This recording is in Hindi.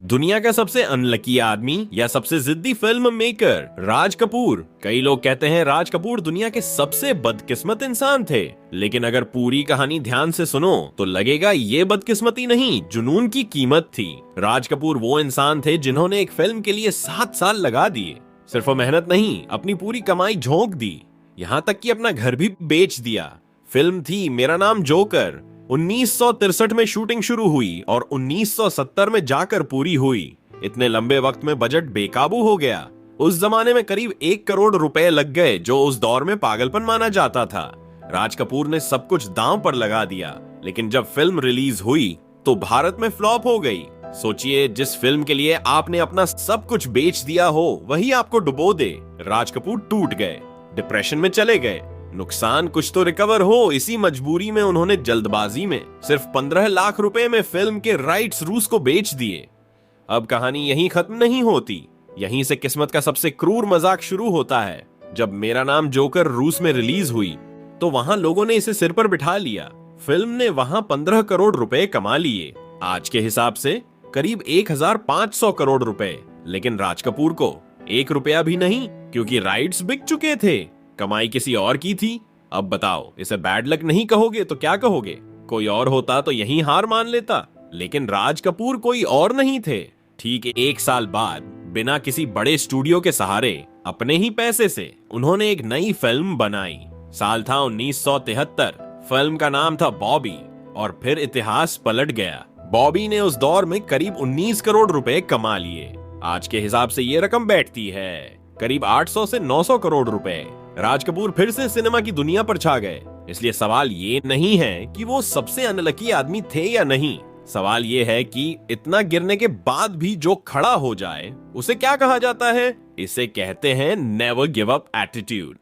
दुनिया का सबसे अनलकी आदमी या सबसे जिद्दी फिल्म मेकर राज कपूर। कई लोग कहते हैं राज कपूर दुनिया के सबसे बदकिस्मत इंसान थे, लेकिन अगर पूरी कहानी ध्यान से सुनो तो लगेगा ये बदकिस्मती नहीं, जुनून की कीमत थी। राज कपूर वो इंसान थे जिन्होंने एक फिल्म के लिए 7 साल लगा दिए। सिर्फ मेहनत नहीं, अपनी पूरी कमाई झोंक दी, यहाँ तक कि अपना घर भी बेच दिया। फिल्म थी मेरा नाम जोकर। 1963 में शूटिंग शुरू हुई और 1970 में जाकर पूरी हुई। इतने लंबे वक्त में बजट बेकाबू हो गया। उस जमाने में करीब 1 करोड़ रुपए लग गए, जो उस दौर में पागलपन माना जाता था। राज कपूर ने सब कुछ दांव पर लगा दिया, लेकिन जब फिल्म रिलीज हुई तो भारत में फ्लॉप हो गई। सोचिए, जिस फिल्म के लिए आपने अपना सब कुछ बेच दिया हो वही आपको डुबो दे। राज कपूर टूट गए, डिप्रेशन में चले गए। नुकसान कुछ तो रिकवर हो, इसी मजबूरी में उन्होंने जल्दबाजी में सिर्फ 15 लाख रुपए में फिल्म के राइट्स रूस को बेच दिए। अब कहानी यहीं खत्म नहीं होती, यहीं से किस्मत का सबसे क्रूर मजाक शुरू होता है। जब मेरा नाम जोकर रूस में रिलीज हुई तो वहां लोगों ने इसे सिर पर बिठा लिया। फिल्म ने वहां 15 करोड़ रुपए कमा लिए, आज के हिसाब से करीब 1500 करोड़ रुपए। लेकिन राज कपूर को 1 रुपया भी नहीं, क्योंकि राइट्स बिक चुके थे, कमाई किसी और की थी। अब बताओ, इसे बैड लक नहीं कहोगे तो क्या कहोगे? कोई और होता तो यहीं हार मान लेता, लेकिन राज कपूर कोई और नहीं थे। ठीक 1 साल बाद बिना किसी बड़े स्टूडियो के सहारे अपने ही पैसे से उन्होंने एक नई फिल्म बनाई। साल था 1973। फिल्म का नाम था बॉबी, और फिर इतिहास पलट गया। बॉबी ने उस दौर में करीब 19 करोड़ रुपए कमा लिए। आज के हिसाब से ये रकम बैठती है करीब 800 से 900 करोड़ रुपए। राज कपूर फिर से सिनेमा की दुनिया पर छा गए। इसलिए सवाल ये नहीं है कि वो सबसे अनलकी आदमी थे या नहीं, सवाल ये है कि इतना गिरने के बाद भी जो खड़ा हो जाए उसे क्या कहा जाता है? इसे कहते हैं नेवर गिव अप एटीट्यूड।